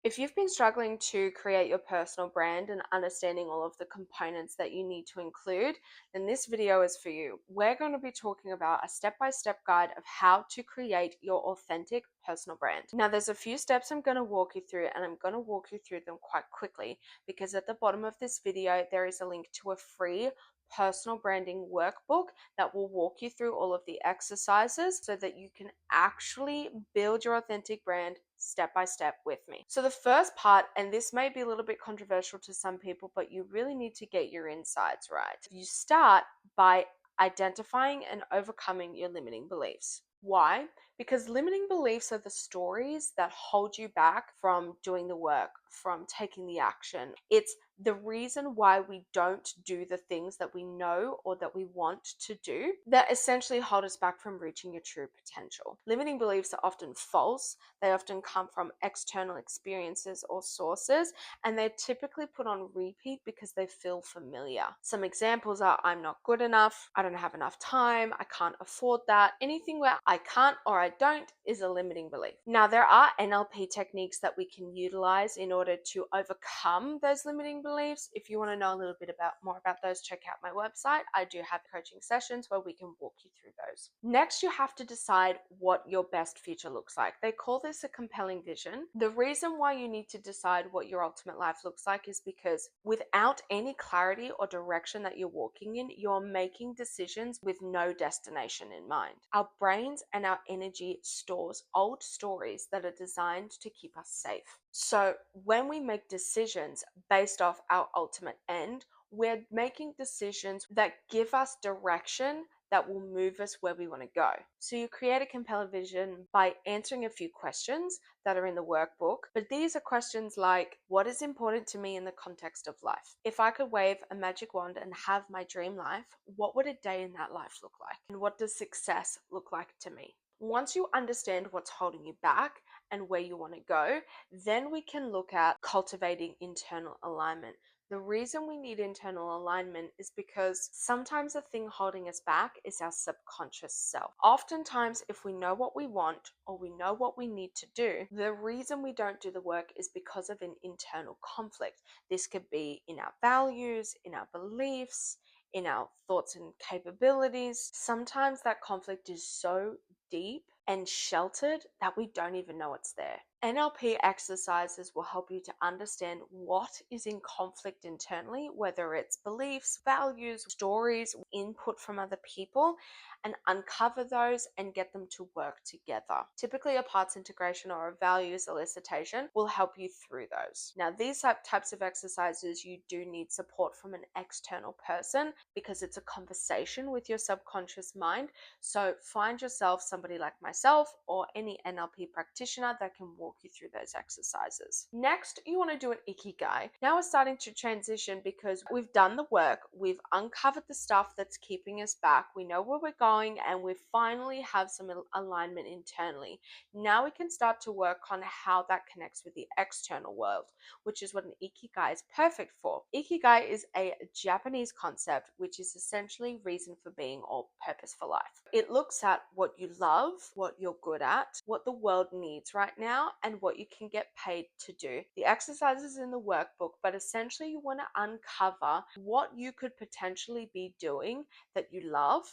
If you've been struggling to create your personal brand and understanding all of the components that you need to include, then this video is for you. We're going to be talking about a step-by-step guide of how to create your authentic personal brand. Now, there's a few steps I'm going to walk you through, and I'm going to walk you through them quite quickly because at the bottom of this video, there is a link to a free personal branding workbook that will walk you through all of the exercises so that you can actually build your authentic brand step by step with me. So the first part, and this may be a little bit controversial to some people, but you really need to get your insides right. You start by identifying and overcoming your limiting beliefs. Why? Because limiting beliefs are the stories that hold you back from doing the work, from taking the action. It's the reason why we don't do the things that we know or that we want to do that essentially hold us back from reaching your true potential. Limiting beliefs are often false. They often come from external experiences or sources, and they're typically put on repeat because they feel familiar. Some examples are I'm not good enough, I don't have enough time, I can't afford that. Anything where I can't or I don't is a limiting belief. Now, there are NLP techniques that we can utilize in order to overcome those limiting beliefs. If you want to know a little bit more about those, check out my website. I do have coaching sessions where we can walk you through those. Next, you have to decide what your best future looks like. They call this a compelling vision. The reason why you need to decide what your ultimate life looks like is because without any clarity or direction that you're walking in, you're making decisions with no destination in mind. Our brains and our energy stores old stories that are designed to keep us safe. So when we make decisions based off our ultimate end, we're making decisions that give us direction that will move us where we want to go. So you create a compelling vision by answering a few questions that are in the workbook. But these are questions like, what is important to me in the context of life? If I could wave a magic wand and have my dream life, what would a day in that life look like? And what does success look like to me? Once you understand what's holding you back and where you want to go, then we can look at cultivating internal alignment. The reason we need internal alignment is because sometimes the thing holding us back is our subconscious self. Oftentimes, if we know what we want or we know what we need to do, the reason we don't do the work is because of an internal conflict. This could be in our values, in our beliefs, in our thoughts and capabilities. Sometimes that conflict is so deep and sheltered that we don't even know it's there. NLP exercises will help you to understand what is in conflict internally, whether it's beliefs, values, stories, input from other people, and uncover those and get them to work together. Typically, a parts integration or a values elicitation will help you through those. Now, these types of exercises, you do need support from an external person because it's a conversation with your subconscious mind. So find yourself somebody like myself or any NLP practitioner that can walk you through those exercises. Next, you want to do an ikigai. Now we're starting to transition because we've done the work, we've uncovered the stuff that's keeping us back, we know where we're going, and we finally have some alignment internally. Now we can start to work on how that connects with the external world, which is what an ikigai is perfect for. Ikigai is a Japanese concept which is essentially reason for being or purpose for life. It looks at what you love, what you're good at, what the world needs right now, and what you can get paid to do. The exercises in the workbook, but essentially you want to uncover what you could potentially be doing that you love,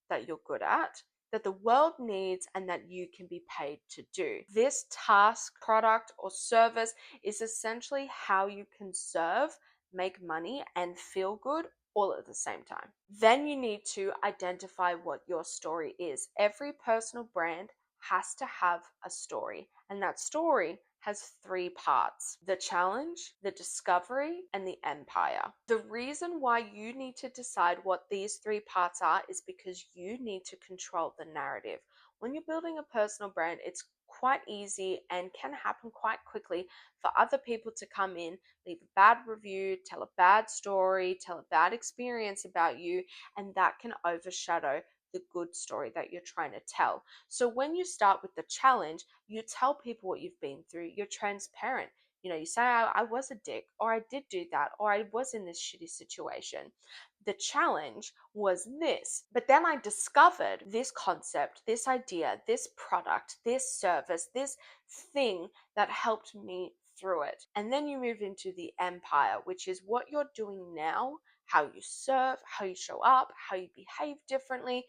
that you're good at, that the world needs, and that you can be paid to do. This task, product, or service is essentially how you can serve, make money, and feel good all at the same time. Then you need to identify what your story is. Every personal brand has to have a story, and that story has three parts: the challenge, the discovery, and the empire. The reason why you need to decide what these three parts are is because you need to control the narrative. When you're building a personal brand, it's quite easy and can happen quite quickly for other people to come in, leave a bad review, tell a bad story, tell a bad experience about you, and that can overshadow the good story that you're trying to tell. So when you start with the challenge, you tell people what you've been through, you're transparent. You say, I was a dick, or I did do that, or I was in this shitty situation. The challenge was this, but then I discovered this concept, this idea, this product, this service, this thing that helped me through it. And then you move into the empire, which is what you're doing now, how you serve, how you show up, how you behave differently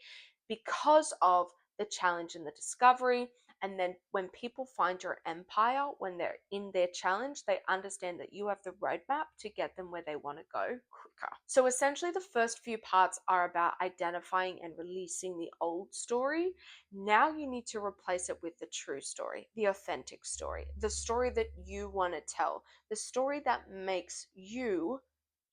because of the challenge and the discovery. And then when people find your empire, when they're in their challenge, they understand that you have the roadmap to get them where they want to go quicker. So essentially, the first few parts are about identifying and releasing the old story. Now you need to replace it with the true story, the authentic story, the story that you want to tell, the story that makes you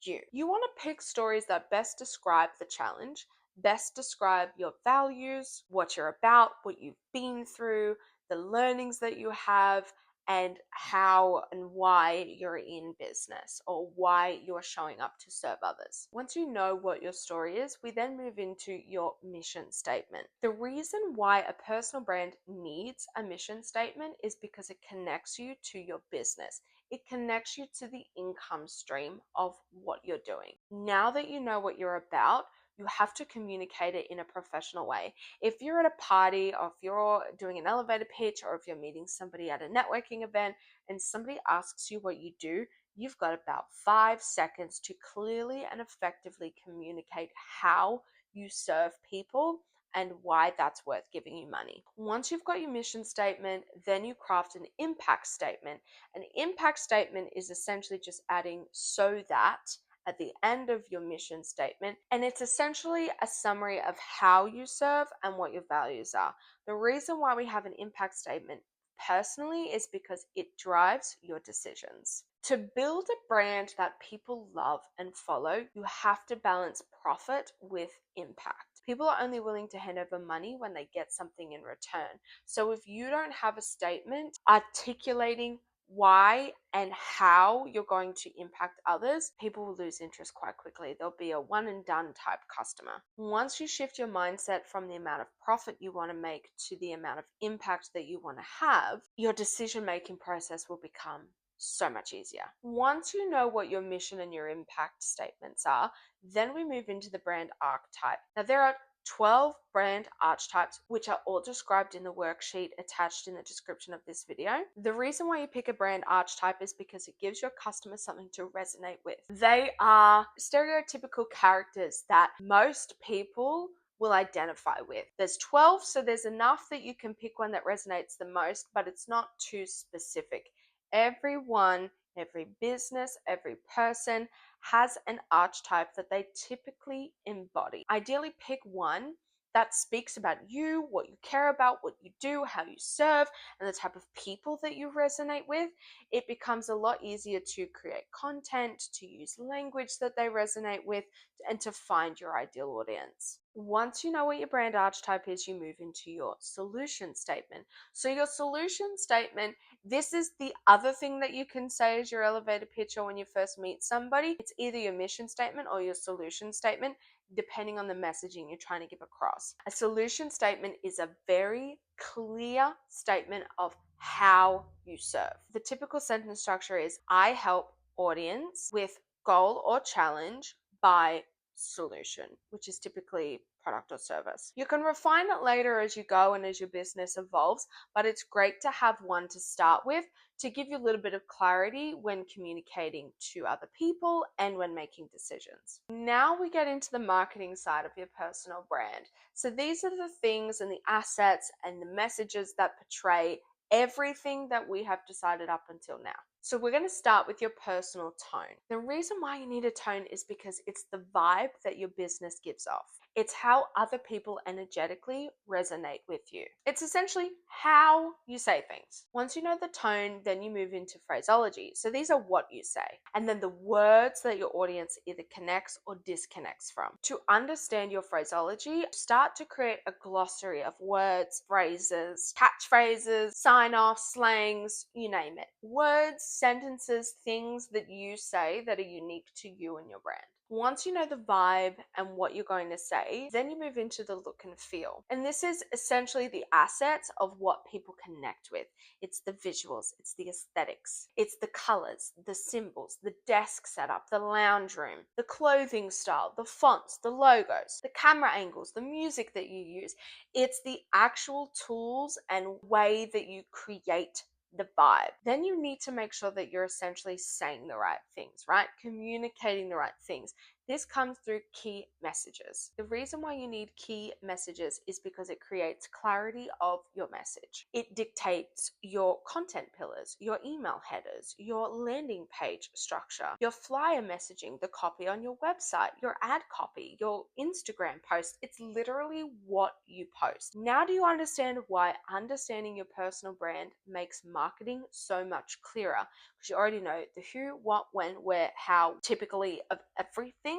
you. You want to pick stories that best describe the challenge, best describe your values, what you're about, what you've been through, the learnings that you have, and how and why you're in business or why you're showing up to serve others. Once you know what your story is, we then move into your mission statement. The reason why a personal brand needs a mission statement is because it connects you to your business. It connects you to the income stream of what you're doing. Now that you know what you're about, you have to communicate it in a professional way. If you're at a party, or if you're doing an elevator pitch, or if you're meeting somebody at a networking event and somebody asks you what you do, you've got about 5 seconds to clearly and effectively communicate how you serve people and why that's worth giving you money. Once you've got your mission statement, then you craft an impact statement. An impact statement is essentially just adding "so that" at the end of your mission statement, and it's essentially a summary of how you serve and what your values are. The reason why we have an impact statement personally is because it drives your decisions. To build a brand that people love and follow, you have to balance profit with impact. People are only willing to hand over money when they get something in return. So if you don't have a statement articulating why and how you're going to impact others, people will lose interest quite quickly. There'll be a one and done type customer. Once you shift your mindset from the amount of profit you want to make to the amount of impact that you want to have, your decision making process will become so much easier. Once you know what your mission and your impact statements are, then we move into the brand archetype. Now, there are 12 brand archetypes, which are all described in the worksheet attached in the description of this video. The reason why you pick a brand archetype is because it gives your customers something to resonate with. They are stereotypical characters that most people will identify with. There's 12, so there's enough that you can pick one that resonates the most, but it's not too specific. Everyone, every business, every person has an archetype that they typically embody. Ideally, pick one that speaks about you, what you care about, what you do, how you serve, and the type of people that you resonate with. It becomes a lot easier to create content, to use language that they resonate with, and to find your ideal audience. Once you know what your brand archetype is, you move into your solution statement. So your solution statement, this is the other thing that you can say as your elevator pitch or when you first meet somebody. It's either your mission statement or your solution statement, depending on the messaging you're trying to give across. A solution statement is a very clear statement of how you serve. The typical sentence structure is, I help audience with goal or challenge by solution, which is typically product or service. You can refine it later as you go and as your business evolves, but it's great to have one to start with to give you a little bit of clarity when communicating to other people and when making decisions. Now we get into the marketing side of your personal brand. So these are the things and the assets and the messages that portray everything that we have decided up until now. So we're going to start with your personal tone. The reason why you need a tone is because it's the vibe that your business gives off. It's how other people energetically resonate with you. It's essentially how you say things. Once you know the tone, then you move into phraseology. So these are what you say, and then the words that your audience either connects or disconnects from. To understand your phraseology, start to create a glossary of words, phrases, catchphrases, sign-offs, slangs, you name it. Words, sentences, things that you say that are unique to you and your brand. Once you know the vibe and what you're going to say, then you move into the look and feel. And this is essentially the assets of what people connect with. It's the visuals, it's the aesthetics, it's the colors, the symbols, the desk setup, the lounge room, the clothing style, the fonts, the logos, the camera angles, the music that you use. It's the actual tools and way that you create the vibe. Then you need to make sure that you're essentially saying the right things, right? Communicating the right things. This comes through key messages. The reason why you need key messages is because it creates clarity of your message. It dictates your content pillars, your email headers, your landing page structure, your flyer messaging, the copy on your website, your ad copy, your Instagram post. It's literally what you post. Now, do you understand why understanding your personal brand makes marketing so much clearer? Because you already know the who, what, when, where, how, typically of everything.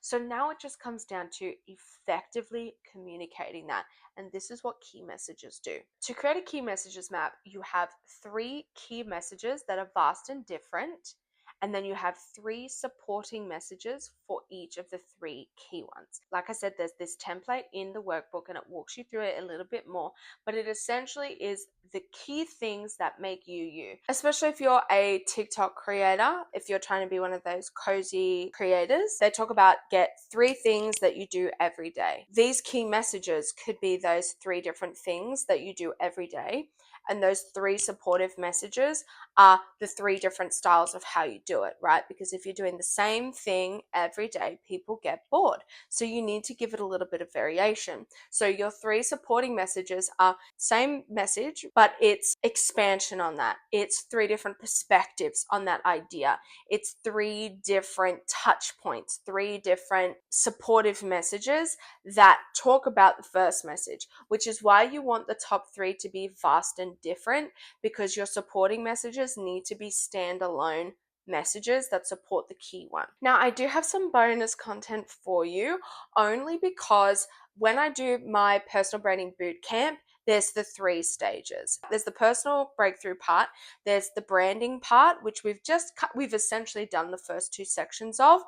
So now it just comes down to effectively communicating that. And this is what key messages do. To create a key messages map, you have 3 key messages that are vast and different. And then you have 3 supporting messages for each of the 3 key ones. Like I said, there's this template in the workbook and it walks you through it a little bit more, but it essentially is the key things that make you you. Especially if you're a TikTok creator, if you're trying to be one of those cozy creators, they talk about get 3 things that you do every day. These key messages could be those 3 different things that you do every day. And those 3 supportive messages are the 3 different styles of how you do it, right? Because if you're doing the same thing every day, people get bored. So you need to give it a little bit of variation. So your 3 supporting messages are same message, but it's expansion on that. It's 3 different perspectives on that idea. It's 3 different touch points, 3 different supportive messages that talk about the first message, which is why you want the top 3 to be vast and different, because your supporting messages need to be standalone messages that support the key one. Now, I do have some bonus content for you, only because when I do my personal branding bootcamp, there's the 3 stages. There's the personal breakthrough part, there's the branding part, which we've essentially done the first 2 sections of,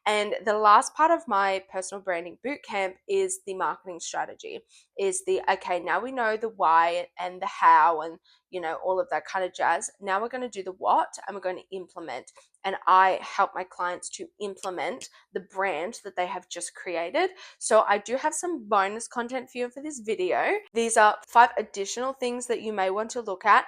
and the last part of my personal branding bootcamp is the marketing strategy. Is the okay, now we know the why and the how and all of that kind of jazz. Now we're going to do the what and we're going to implement. And I help my clients to implement the brand that they have just created. So I do have some bonus content for you for this video. These are 5 additional things that you may want to look at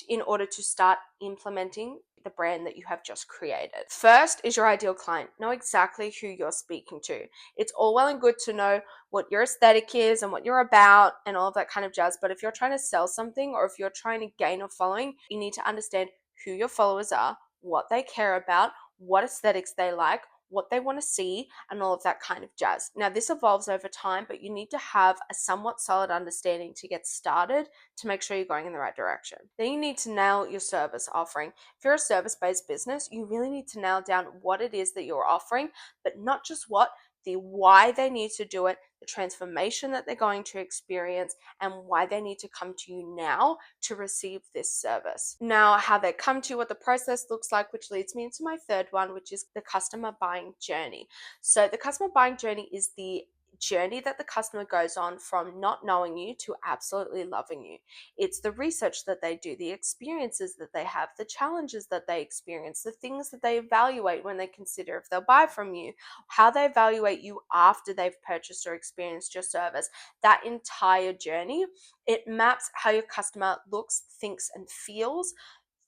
in order to start implementing the brand that you have just created. First is your ideal client. Know exactly who you're speaking to. It's all well and good to know what your aesthetic is and what you're about and all of that kind of jazz. But if you're trying to sell something or if you're trying to gain a following, you need to understand who your followers are, what they care about, what aesthetics they like, what they want to see, and all of that kind of jazz. Now, this evolves over time, but you need to have a somewhat solid understanding to get started to make sure you're going in the right direction. Then you need to nail your service offering. If you're a service-based business, you really need to nail down what it is that you're offering, but not just what, the why they need to do it, the transformation that they're going to experience, and why they need to come to you now to receive this service. Now, how they come to you, what the process looks like, which leads me into my third one, which is the customer buying journey. So the customer buying journey is the journey that the customer goes on from not knowing you to absolutely loving you. It's the research that they do, the experiences that they have, the challenges that they experience, the things that they evaluate when they consider if they'll buy from you, how they evaluate you after they've purchased or experienced your service. That entire journey, it maps how your customer looks, thinks, and feels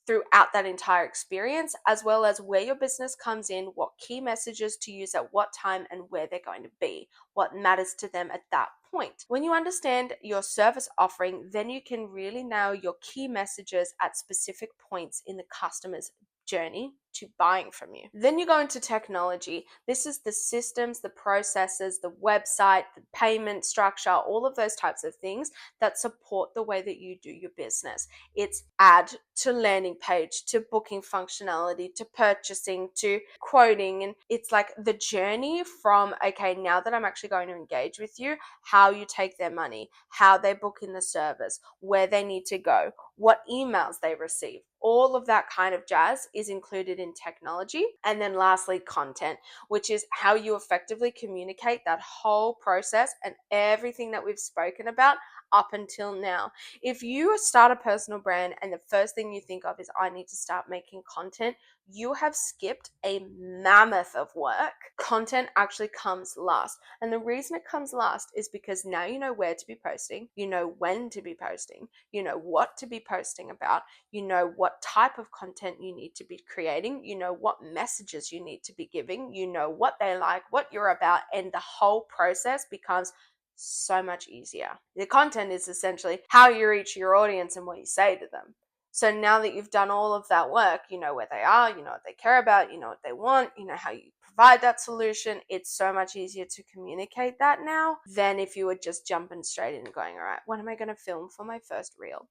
throughout that entire experience, as well as where your business comes in, what key messages to use at what time, and where they're going to be, what matters to them at that point. When you understand your service offering, then you can really nail your key messages at specific points in the customer's journey to buying from you. Then you go into technology. This is the systems, the processes, the website, the payment structure, all of those types of things that support the way that you do your business. It's add to landing page, to booking functionality, to purchasing, to quoting. And it's like the journey from, okay, now that I'm actually going to engage with you, how you take their money, how they book in the service, where they need to go, what emails they receive. All of that kind of jazz is included in technology. And then lastly, content, which is how you effectively communicate that whole process and everything that we've spoken about up until now. If you start a personal brand and the first thing you think of is, I need to start making content, you have skipped a mammoth of work. Content actually comes last. And the reason it comes last is because now you know where to be posting, you know when to be posting, you know what to be posting about, you know what type of content you need to be creating, you know what messages you need to be giving, you know what they like, what you're about, and the whole process becomes so much easier. The content is essentially how you reach your audience and what you say to them. So now that you've done all of that work, you know where they are, you know what they care about, you know what they want, you know how you provide that solution. It's so much easier to communicate that now than if you were just jumping straight in and going, all right, when am I going to film for my first reel?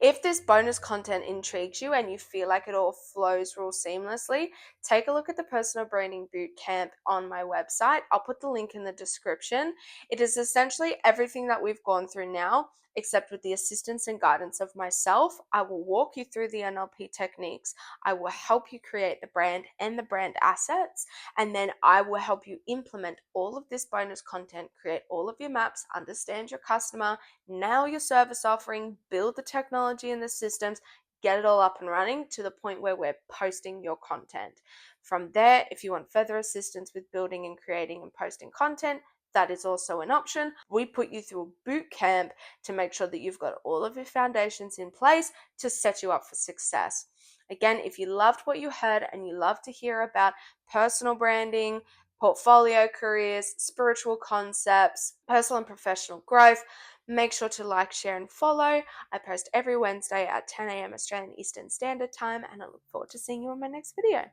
If this bonus content intrigues you and you feel like it all flows real seamlessly, take a look at the Personal Branding Bootcamp on my website. I'll put the link in the description. It is essentially everything that we've gone through now, except with the assistance and guidance of myself. I will walk you through the NLP techniques. I will help you create the brand and the brand assets, and then I will help you implement all of this bonus content, create all of your maps, understand your customer, nail your service offering, build the technology and the systems, get it all up and running to the point where we're posting your content. From there, if you want further assistance with building and creating and posting content, that is also an option. We put you through a boot camp to make sure that you've got all of your foundations in place to set you up for success. Again, if you loved what you heard and you love to hear about personal branding, portfolio careers, spiritual concepts, personal and professional growth, make sure to like, share, and follow. I post every Wednesday at 10 a.m. Australian Eastern Standard Time, and I look forward to seeing you on my next video.